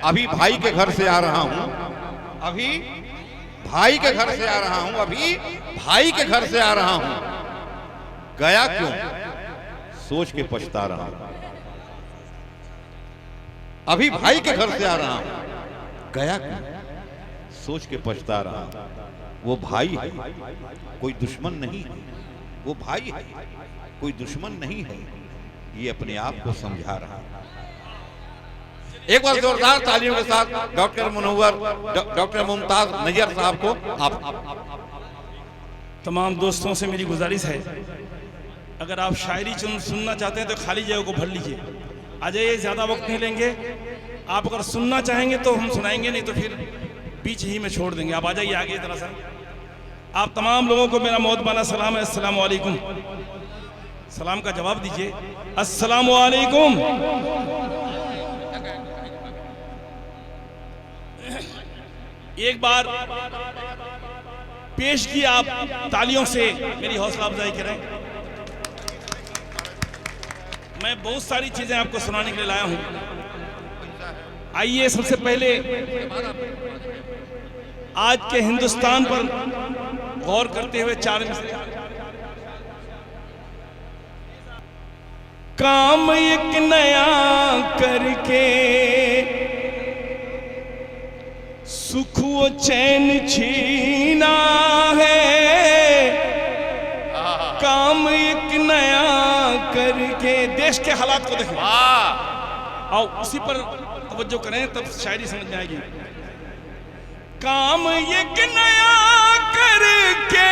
ابھی بھائی کے گھر سے آ رہا ہوں، ابھی بھائی کے گھر سے آ رہا ہوں، ابھی بھائی کے گھر سے آ رہا ہوں، گیا کیوں سوچ کے پچھتا رہا ہوں۔ ابھی بھائی کے گھر سے آ رہا ہوں، گیا کیوں سوچ کے پچھتا رہا ہوں۔ وہ بھائی ہے کوئی دشمن نہیں ہے، وہ بھائی ہے کوئی دشمن نہیں ہے، یہ اپنے آپ کو سمجھا رہا ہے۔ ایک بار زوردار تعلیموں کے ساتھ ڈاکٹر منور، ڈاکٹر ممتاز نجار صاحب کو آپ تمام دوستوں سے میری گزارش ہے، اگر آپ شاعری سننا چاہتے ہیں تو خالی جگہ کو بھر لیجئے، آ جائیے، زیادہ وقت نہیں لیں گے۔ آپ اگر سننا چاہیں گے تو ہم سنائیں گے، نہیں تو پھر بیچ ہی میں چھوڑ دیں گے۔ آپ آ جائیے آگے ذرا سا۔ آپ تمام لوگوں کو میرا مودبانہ سلام ہے، السلام علیکم۔ سلام کا جواب دیجئے، السلام علیکم۔ ایک بار پیش کی آپ تالیوں سے میری حوصلہ افزائی کریں۔ میں بہت ساری چیزیں آپ کو سنانے کے لیے لایا ہوں۔ آئیے سب سے پہلے آج کے ہندوستان پر غور کرتے ہوئے چار مثالیں۔ کام ایک نیا کر کے سکھ و چین چھینا ہے، کام ایک نیا کر کے۔ دیش کے حالات کو دیکھیں، آؤ اسی پر توجہ کریں تب شاعری سمجھ میں آئے گی۔ کام ایک نیا کر کے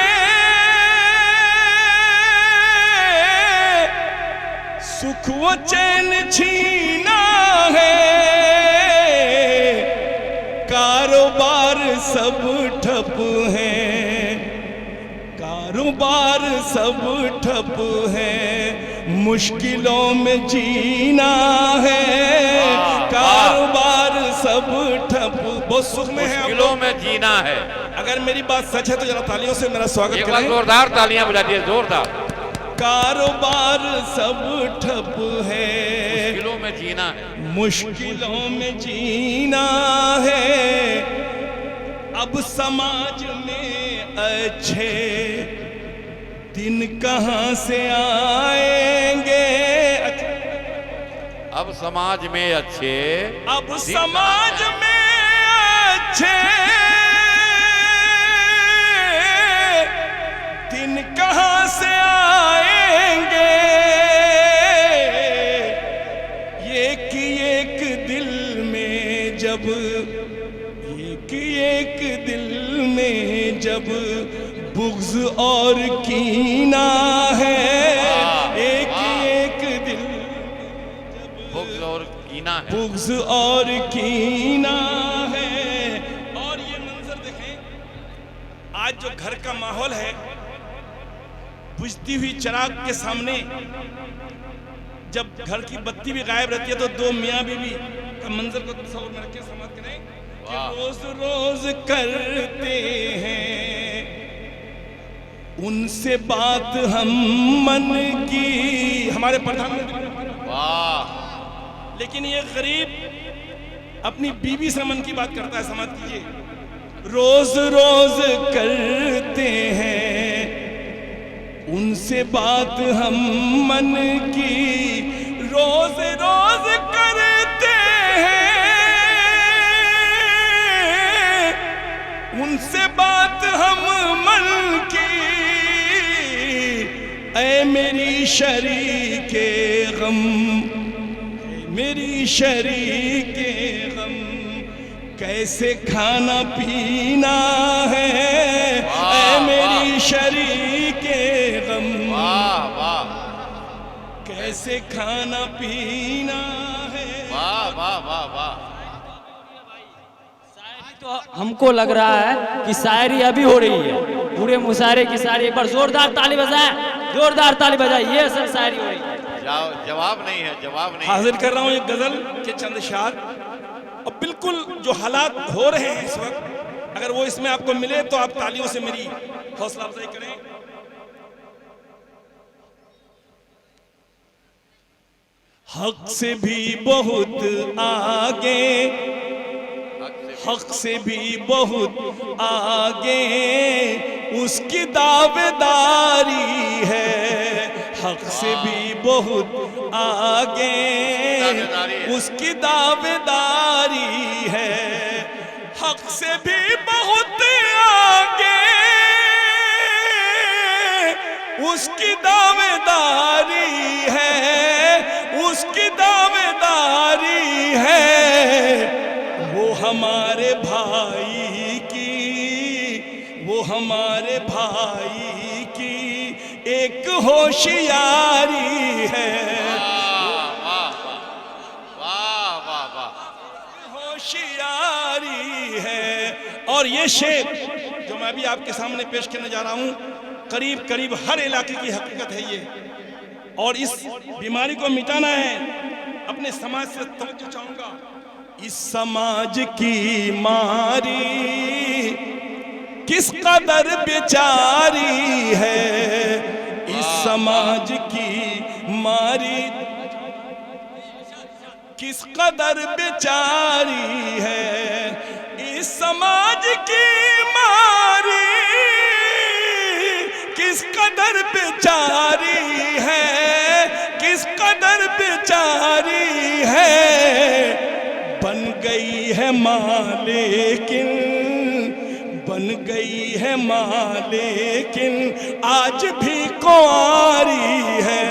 سکھ و چین چھینا ہے، کاروبار سب ٹھپ ہے، کاروبار سب ٹھپ ہے، مشکلوں میں جینا ہے، کاروبار سب ٹھپ۔ بہت سکھ میں ہے، مشکلوں میں جینا ہے۔ اگر میری بات سچ ہے تو ذرا تالیوں سے میرا سواگت ایک بار کریں۔ زوردار تالیاں بجا دیے، زوردار۔ کاروبار سب ٹھپ ہے، مشکلوں میں جینا ہے، مشکلوں میں جینا ہے، اب سماج میں اچھے دن کہاں سے آئیں گے؟ اب سماج میں اچھے، اب سماج میں اچھے دن کہاں سے آئیں گے؟ ایک ایک دل میں جب، ایک ایک دل میں جب بغض اور کینہ ہے، ایک ایک دل بغض اور کینہ ہے، بغض اور کینہ ہے۔ اور یہ منظر دیکھیں، آج جو گھر کا ماحول ہے، بجھتی ہوئی چراغ کے سامنے جب گھر کی بتی بھی غائب رہتی ہے تو دو میاں بیوی کا منظر کو تصور میں رکھیں، سماعت کریں کہ روز روز کرتے ہیں ان سے بات ہم من کی، ہمارے پردھان منتری، لیکن یہ غریب اپنی بیوی سے من کی بات کرتا ہے۔ سماعت کیجئے، روز روز کرتے ہیں ان سے بات ہم من کی، روز روز کرتے ہیں ان سے بات ہم من کی، اے میری شریک غم، اے میری شریک غم، کیسے کھانا پینا ہے، اے میری شریک غم، کیسے کھانا پینا ہے۔ واہ واہ واہ واہ۔ تو ہم کو لگ رہا ہے کہ شاعری ابھی ہو رہی ہے، پورے مشاعرے کی شاعری۔ ایک بار زوردار تالی بجائیں، زوردار تالی بجائیں، یہ اصل شاعری ہو رہی ہے۔ جواب نہیں ہے، جواب نہیں ہے۔ حاضر کر رہا ہوں ایک غزل کے چند اشعار، اور بالکل جو حالات ہو رہے ہیں اس وقت، اگر وہ اس میں آپ کو ملے تو آپ تالیوں سے میری حوصلہ افزائی کریں۔ حق سے بھی بہت آگے حق سے بھی بہت آگے اس کی دعویداری ہے، حق سے بھی بہت آگے اس کی دعویداری ہے، حق سے بھی بہت آگے اس کی دعویداری ہے، اس کی دعویداری ہے۔ وہ ہمارے بھائی کی، وہ ہمارے بھائی کی ایک ہوشیاری ہے، ہوشیاری ہے۔ اور یہ شعر جو میں بھی آپ کے سامنے پیش کرنے جا رہا ہوں، قریب قریب ہر علاقے کی حقیقت ہے یہ، اور اس بیماری کو مٹانا ہے۔ اپنے سماج سے توجہ چاہوں گا، اس سماج کی ماری کس قدر بیچاری ہے، اس سماج کی ماری کس قدر بیچاری ہے، اس سماج کی ماری کس قدر بیچاری ہے، کس قدر بیچاری ہے۔ بن گئی ہے ماں لیکن، بن گئی ہے ماں لیکن آج بھی کنواری ہے،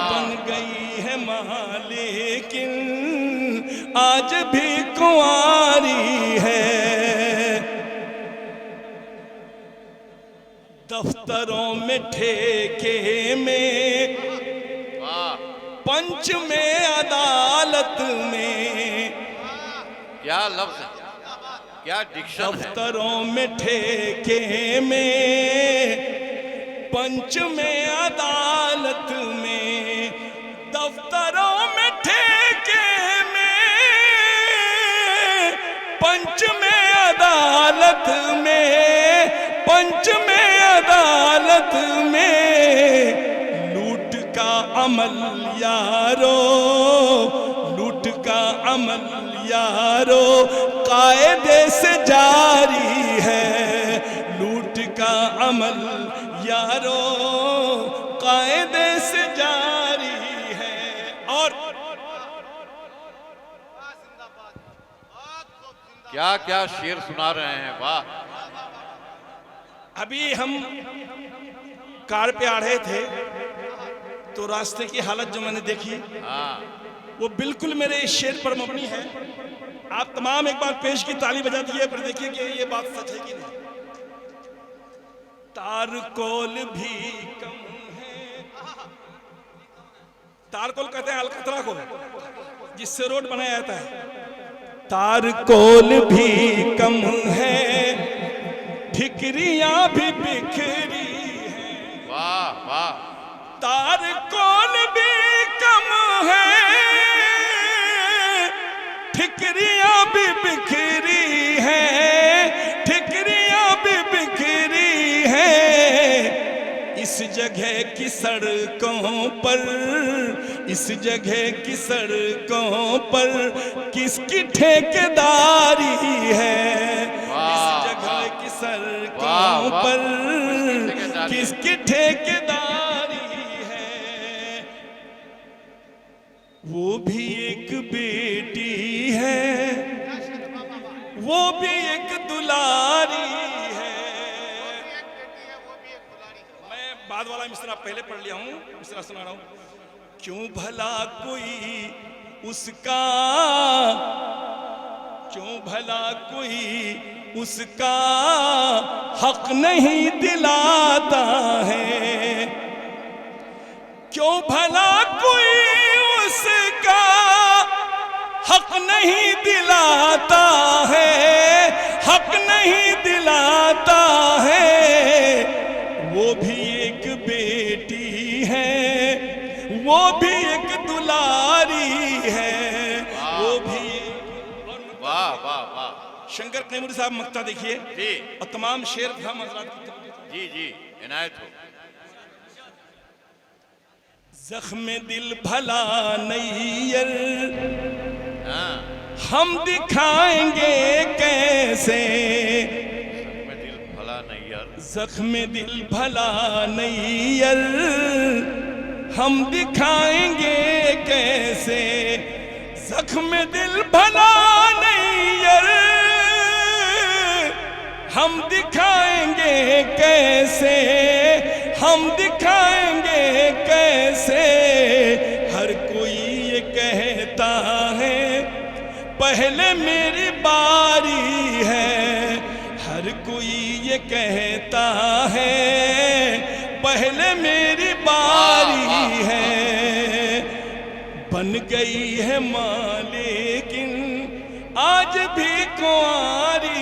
بن گئی ہے ماں لیکن آج بھی کنواری ہے۔ دفتروں میں ٹھیکے میں، پنچ میں عدالت میں، کیا لفظ ہے، کیا ڈکشن ہے۔ دفتروں میں ٹھیکے میں، پنچ میں عدالت میں، دفتروں میں ٹھیکے میں، پنچ میں عدالت میں، پنچ میں عدالت میں، لوٹ کا عمل یارو، لوٹ کا عمل یارو قاعدے سے جاری ہے، لوٹ کا عمل یارو قاعدے سے جاری ہے۔ اور کیا کیا شعر سنا رہے ہیں، واہ۔ ابھی ہم کار پہ آ رہے تھے تو راستے کی حالت جو میں نے دیکھی وہ بالکل میرے اس شعر پر مبنی ہے۔ آپ تمام ایک بار پیش کی تالی بجا دیئے، پھر دیکھیے کہ یہ بات سچ ہے کہ نہیں۔ تارکول بھی کم ہے، تارکول کہتے ہیں القطرہ کو جس سے روڈ بنایا جاتا ہے۔ تارکول بھی کم ہے، ٹھکریاں بھی بکھری ہیں، واہ واہ۔ تارکول بھی کم ہے، ٹھکریاں بھی بکھری ہیں، ٹھکریاں بھی بکھری ہیں۔ اس جگہ کی سڑکوں پر، اس جگہ کی سڑکوں پر کس کی ٹھیکیداری ہے، اس جگہ کی سڑکوں پر کس کی ٹھیکیداری ہے۔ وہ بھی ایک بیٹی ہے، وہ بھی ایک دلاری ہے۔ میں بعد والا مصرع پہلے پڑھ لیا ہوں، مصرع سنا رہا ہوں۔ کیوں بھلا کوئی اس کا، کیوں بھلا کوئی اس کا حق نہیں دلاتا ہے، کیوں بھلا کوئی اس کا حق نہیں دلاتا ہے، حق نہیں دلاتا ہے۔ وہ بھی ایک بیٹی ہے، وہ بھی ایک دلاری ہے، وہ بھی۔ واہ واہ واہ۔ شنکر قیموری صاحب مقطع دیکھیے جی اور تمام شعر ہم حضرات کی طرف۔ جی جی عنایت ہو۔ زخم دل بھلا نیر ہم دکھائیں گے کیسے میں دل بھلا نہیں یار زخم دل بھلا نیئر ہم دکھائیں گے کیسے زخم دل بھلا نیئر ہم دکھائیں گے کیسے ہم دکھائیں گے کیسے ہر کوئی یہ کہتا ہے پہلے میری باری ہے ہر کوئی یہ کہتا ہے پہلے میری باری ہے بن گئی ہے ماں لیکن آج بھی کنواری